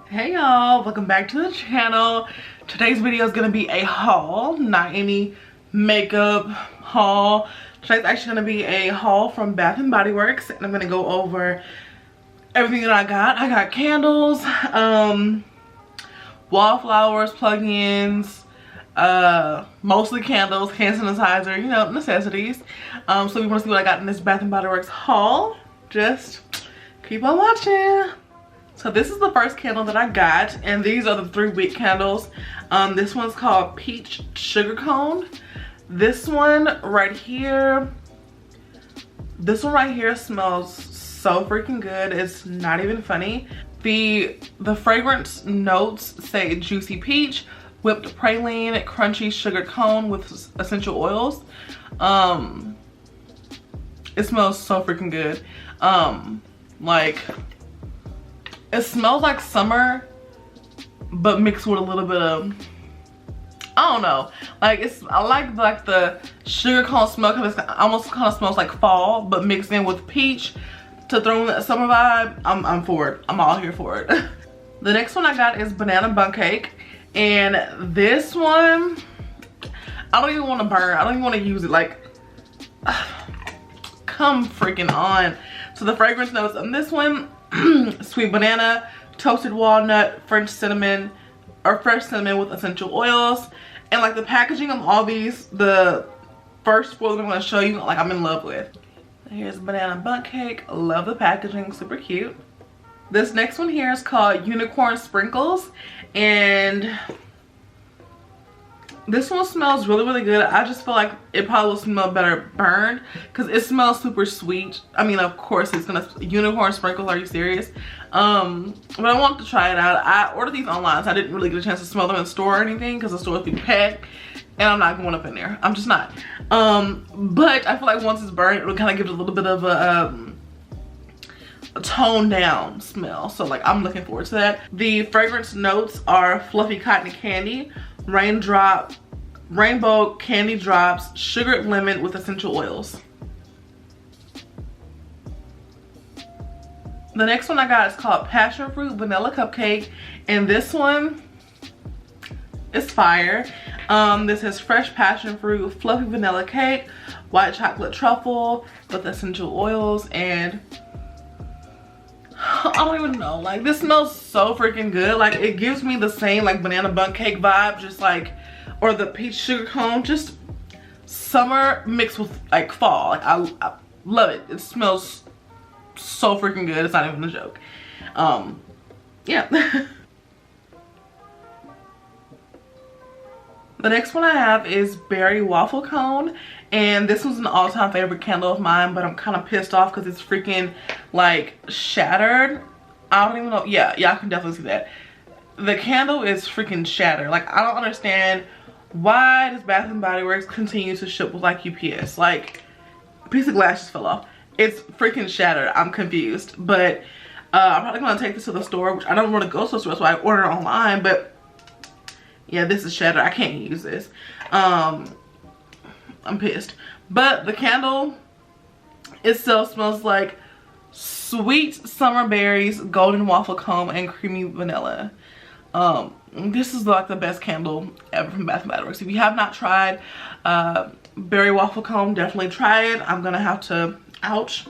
Hey y'all, welcome back to the channel. Today's video is gonna be a haul, not any makeup haul. Today's actually gonna be a haul from Bath and Body Works, and I'm gonna go over everything that I got. I got candles, wallflowers, plug-ins, mostly candles, hand sanitizer, you know, necessities. So if you wanna see what I got in this Bath and Body Works haul, just keep on watching. So this is the first candle that I got, and these are the 3-wick candles. This one's called Peach Sugar Cone. This one right here smells so freaking good. It's not even funny. The fragrance notes say juicy peach, whipped praline, crunchy sugar cone with essential oils. It smells so freaking good. It smells like summer, but mixed with a little bit of, I don't know. I like the sugar cone smell, because it almost kind of smells like fall, but mixed in with peach to throw in that summer vibe. I'm for it. I'm all here for it. The next one I got is banana bundt cake, and this one, I don't even want to burn. I don't even want to use it. Come freaking on. So the fragrance notes on this one: sweet banana, toasted walnut, fresh cinnamon with essential oils. And like the packaging of all these, the first 4 that I'm going to show you, I'm in love with. Here's banana bundt cake. Love the packaging, super cute. This next one here is called unicorn sprinkles, and this one smells really good. I just feel like it probably will smell better burned, because it smells super sweet. I mean, of course it's gonna, unicorn sprinkles, are you serious? But I want to try it out. I ordered these online, so I didn't really get a chance to smell them in the store or anything, because the store's being packed and I'm not going up in there. I'm just not. But I feel like once it's burned, it'll kind of give it a little bit of a toned down smell. So I'm looking forward to that. The fragrance notes are fluffy cotton candy, rainbow candy drops, sugared lemon with essential oils. The next one I got is called passion fruit vanilla cupcake, and this one is fire. This is fresh passion fruit, fluffy vanilla cake, white chocolate truffle with essential oils, and I don't even know, this smells so freaking good. It gives me the same banana bundt cake vibe, just or the peach sugar cone, just summer mixed with fall. I love it. It smells so freaking good. It's not even a joke. Yeah. The next one I have is berry waffle cone, and this was an all-time favorite candle of mine, but I'm kind of pissed off because it's freaking shattered. I don't even know. Yeah, y'all can definitely see that. The candle is freaking shattered. I don't understand why does Bath and Body Works continue to ship with UPS. A piece of glass just fell off. It's freaking shattered. I'm confused, but I'm probably gonna take this to the store, which I don't want to go to the store, so I ordered it online. But yeah, this is shattered. I can't use this. I'm pissed. But the candle itself smells like sweet summer berries, golden waffle cone, and creamy vanilla. This is the best candle ever from Bath & Body Works. If you have not tried berry waffle cone, definitely try it. I'm gonna have to, ouch,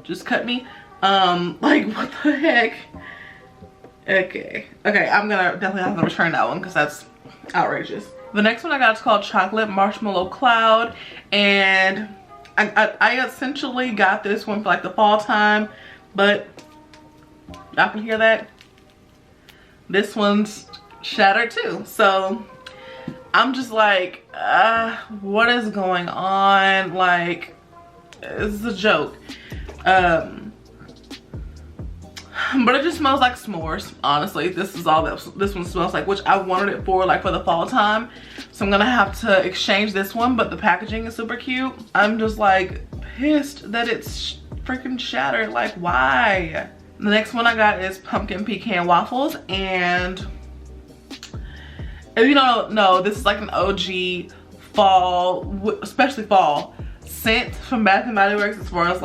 just cut me. What the heck? Okay, I'm gonna definitely have to return that one because that's outrageous. The next one I got is called chocolate marshmallow cloud, and I essentially got this one for the fall time, but y'all can hear that this one's shattered too. So I'm just what is going on? This is a joke. But it just smells like s'mores, honestly. This is all that this one smells like, which I wanted it for for the fall time. So I'm gonna have to exchange this one, but the packaging is super cute. I'm just pissed that it's freaking shattered. Why? The next one I got is pumpkin pecan waffles, and if you don't know, this is an OG fall, especially fall scent from Bath and Body Works, as far as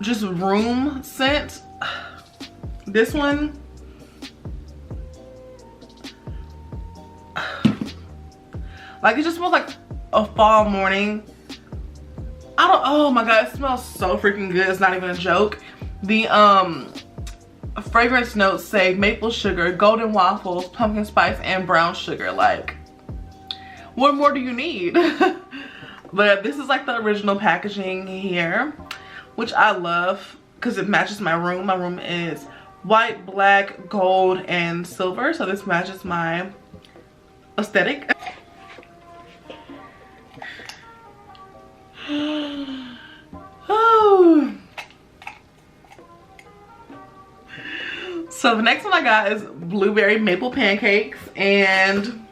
just room scent. This one, like it just smells like a fall morning. Oh my god, it smells so freaking good. It's not even a joke. The fragrance notes say maple sugar, golden waffles, pumpkin spice, and brown sugar. Like, what more do you need? But this is like the original packaging here, which I love because it matches my room. My room is white, black, gold, and silver, so this matches my aesthetic. Oh. So the next one I got is blueberry maple pancakes, and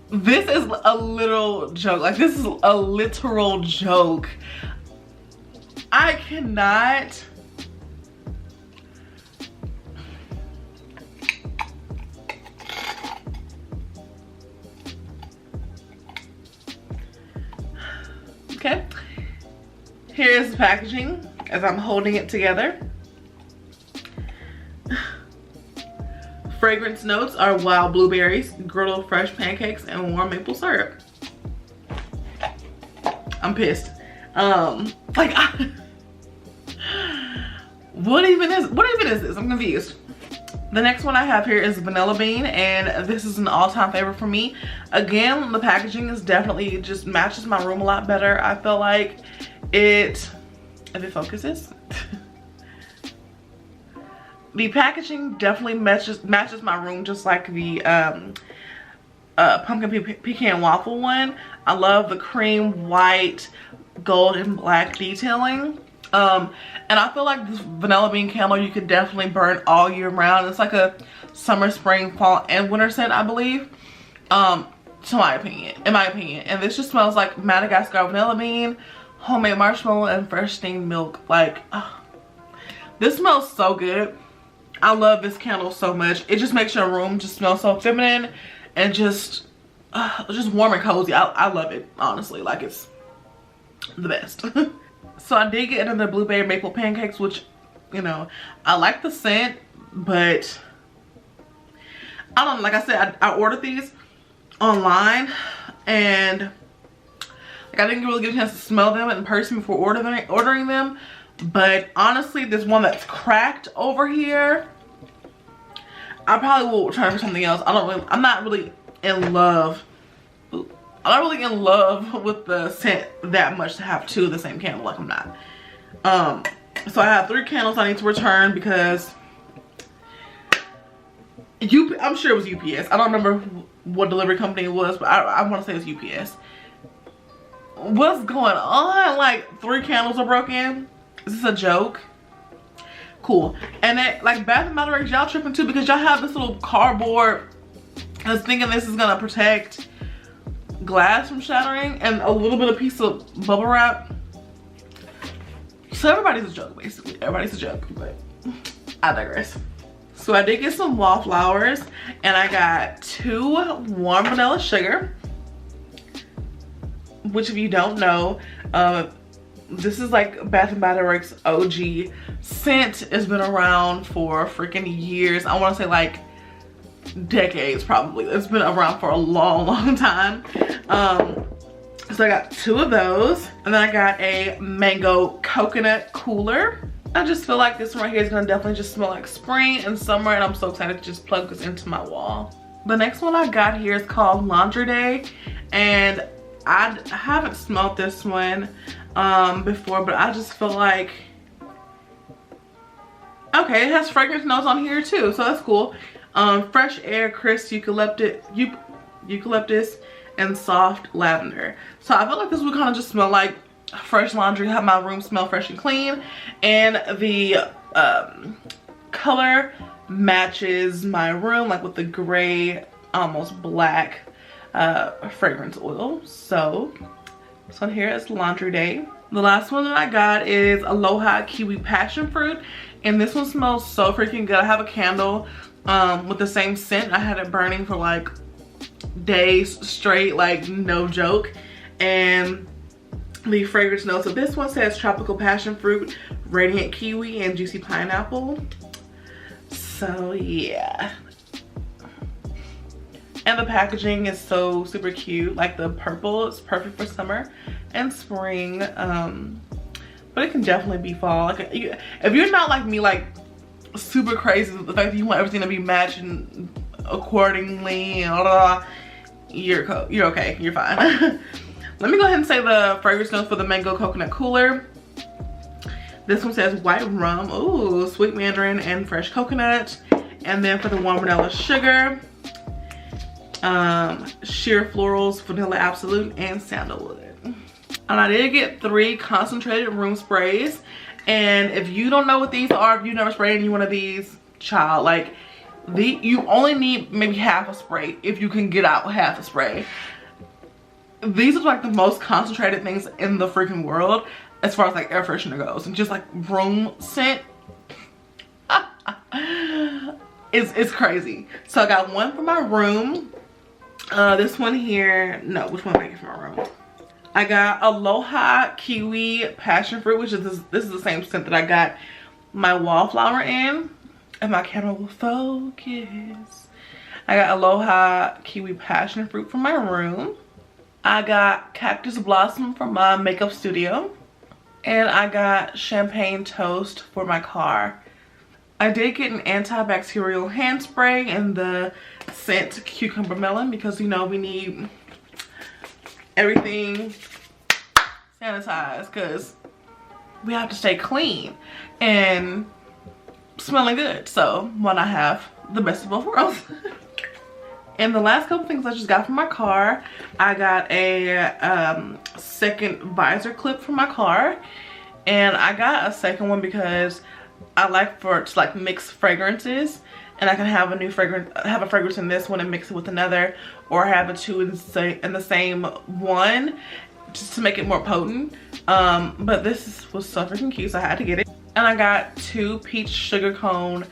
this is a little joke. Like, this is a literal joke. I cannot. Okay. Here's the packaging as I'm holding it together. Fragrance notes are wild blueberries, griddled fresh pancakes, and warm maple syrup. I'm pissed. What even is this? I'm confused. The next one I have here is vanilla bean, and this is an all-time favorite for me. Again, the packaging is definitely just matches my room a lot better. I feel like it, if it focuses. The packaging definitely matches my room, just like the pumpkin pecan waffle one. I love the cream, white, gold, and black detailing. And I feel like this vanilla bean candle you could definitely burn all year round. It's like a summer, spring, fall, and winter scent, I believe. In my opinion. And this just smells like Madagascar vanilla bean, homemade marshmallow, and fresh steamed milk. Like, this smells so good. I love this candle so much. It just makes your room just smell so feminine and just warm and cozy. I love it, honestly. Like, it's the best. So I did get into the blueberry maple pancakes, which, you know, I like the scent, but I don't know. Like I said, I ordered these online, and like I didn't really get a chance to smell them in person before ordering them. But honestly, this one that's cracked over here, I probably will try for something else. I'm not really in love. I'm not really in love with the scent that much to have two of the same candle. Like, I'm not. So I have 3 candles I need to return because I'm sure it was UPS. I don't remember what delivery company it was, but I want to say it's UPS. What's going on? Like, 3 candles are broken. Is this a joke? Cool. And then, like, Bath & Body Works, y'all tripping too because y'all have this little cardboard. I was thinking this is gonna protect glass from shattering, and a little bit of piece of bubble wrap. So everybody's a joke, basically. Everybody's a joke, but I digress. So I did get some wallflowers, and I got 2 warm vanilla sugar, which, if you don't know, this is like Bath & Body Works OG scent. It's been around for freaking years. I want to say like decades, probably. It's been around for a long time. So I got 2 of those, and then I got a mango coconut cooler. I just feel like this one right here is gonna definitely just smell like spring and summer, and I'm so excited to just plug this into my wall. The next one I got here is called Laundry Day, and I haven't smelled this one before, but I just feel like, okay, it has fragrance notes on here too, so that's cool. Fresh air, crisp eucalyptus, and soft lavender. So I feel like this would kind of just smell like fresh laundry, have my room smell fresh and clean, and the color matches my room, like with the gray, almost black fragrance oil. So this one here is Laundry Day. The last one that I got is Aloha Kiwi Passion Fruit, and this one smells so freaking good. I have a candle with the same scent. I had it burning for like days straight, like no joke, and the fragrance notes of this one says tropical passion fruit, radiant kiwi, and juicy pineapple. So yeah. And the packaging is so super cute. Like the purple is perfect for summer and spring. But it can definitely be fall. Like if you're not like me, like super crazy with the fact that you want everything to be matching accordingly and you're okay, you're fine. Let me go ahead and say the fragrance notes for the mango coconut cooler. This one says white rum, ooh, sweet mandarin and fresh coconut. And then for the warm vanilla sugar, sheer florals, vanilla absolute, and sandalwood. And I did get 3 concentrated room sprays. And if you don't know what these are, if you've never sprayed any one of these, child, like you only need maybe half a spray if you can get out half a spray. These are like the most concentrated things in the freaking world as far as like air freshener goes, and just like room scent. It's crazy. So I got one for my room. This one here, no, which one did I get for my room? I got Aloha Kiwi Passion Fruit, which is this is the same scent that I got my wallflower in. And my camera will focus. I got Aloha Kiwi Passion Fruit for my room. I got Cactus Blossom from my makeup studio. And I got Champagne Toast for my car. I did get an antibacterial hand spray in the scent Cucumber Melon because, you know, we need everything sanitized because we have to stay clean and smelling good. So why not have the best of both worlds? And the last couple things I just got from my car, I got a second visor clip for my car, and I got a second one because I like for it to like mix fragrances, and I can have a new fragrance, have a fragrance in this one and mix it with another, or have the two in the same one just to make it more potent. But this was so freaking cute, so I had to get it. And I got 2 peach sugar cone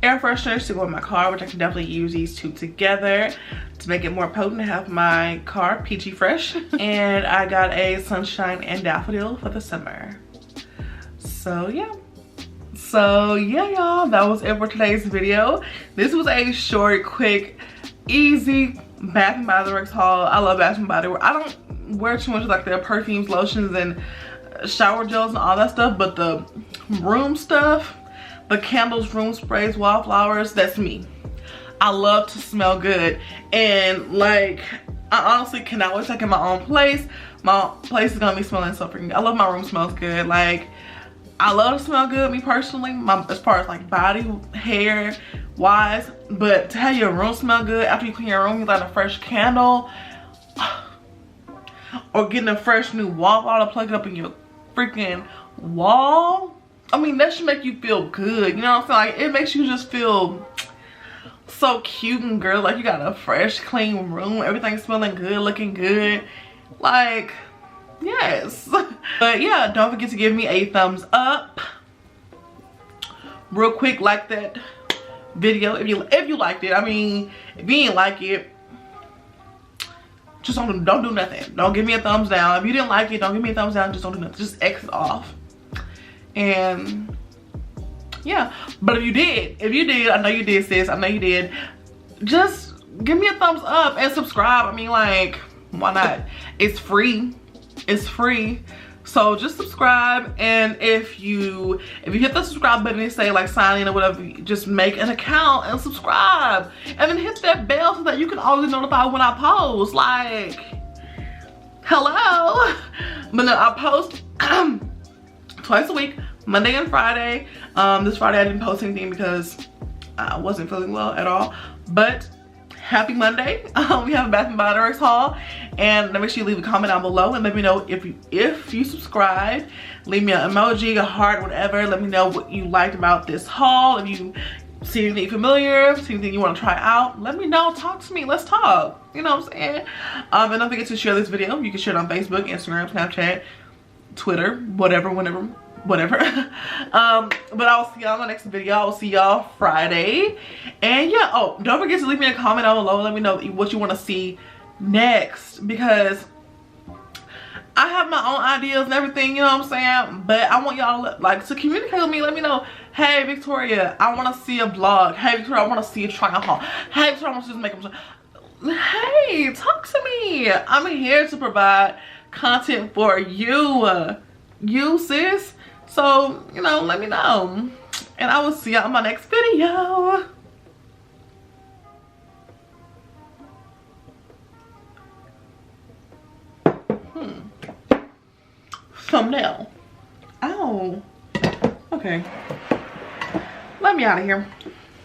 air fresheners to go in my car, which I can definitely use these 2 together to make it more potent and have my car peachy fresh. And I got a sunshine and daffodil for the summer. So yeah. So yeah, y'all, that was it for today's video. This was a short, quick, easy Bath & Body Works haul. I love Bath & Body Works. I don't wear too much like their perfumes, lotions, and shower gels and all that stuff, but the room stuff, the candles, room sprays, wallflowers, that's me. I love to smell good, and like I honestly cannot wait to take in my own place. My place is gonna be smelling so freaking good. I love my room smells good. Like I love to smell good, me personally, as far as like body, hair wise, but to have your room smell good after you clean your room, you light a fresh candle or getting a fresh new wallflower to plug it up in your freaking wall. I mean, that should make you feel good, you know what I'm saying? Like, it makes you just feel so cute and girl, like you got a fresh, clean room, everything's smelling good, looking good. Like, yes. But yeah, don't forget to give me a thumbs up. Real quick, like that video if you liked it. I mean, if you didn't like it, just don't do nothing. Don't give me a thumbs down. If you didn't like it, don't give me a thumbs down. Just don't do nothing. Just X it off. And yeah, but if you did, I know you did, sis, I know you did, just give me a thumbs up and subscribe. I mean, like, why not? It's free. It's free. So just subscribe, and if you hit the subscribe button and say like sign in or whatever, just make an account and subscribe, and then hit that bell so that you can always notify when I post. Like, hello. But no, I post twice a week, Monday and Friday. This Friday I didn't post anything because I wasn't feeling well at all, but happy Monday. We have a Bath & Body Works haul, and make sure you leave a comment down below and let me know if you subscribe. Leave me an emoji, a heart, whatever. Let me know what you liked about this haul. If you see anything familiar, see anything you want to try out, let me know. Talk to me. Let's talk. You know what I'm saying? And don't forget to share this video. You can share it on Facebook, Instagram, Snapchat, Twitter, whatever, whenever, whatever. But I'll see y'all in the next video. I will see y'all Friday. And yeah, oh, don't forget to leave me a comment down below. Let me know what you want to see next, because I have my own ideas and everything, you know what I'm saying? But I want y'all like to communicate with me. Let me know, hey Victoria, I want to see a vlog. Hey Victoria, I want to see a try on haul. Hey Victoria, I want to just make them. Hey, talk to me. I'm here to provide content for you sis. So, you know, let me know. And I will see y'all in my next video. Thumbnail. Oh. Okay. Let me out of here.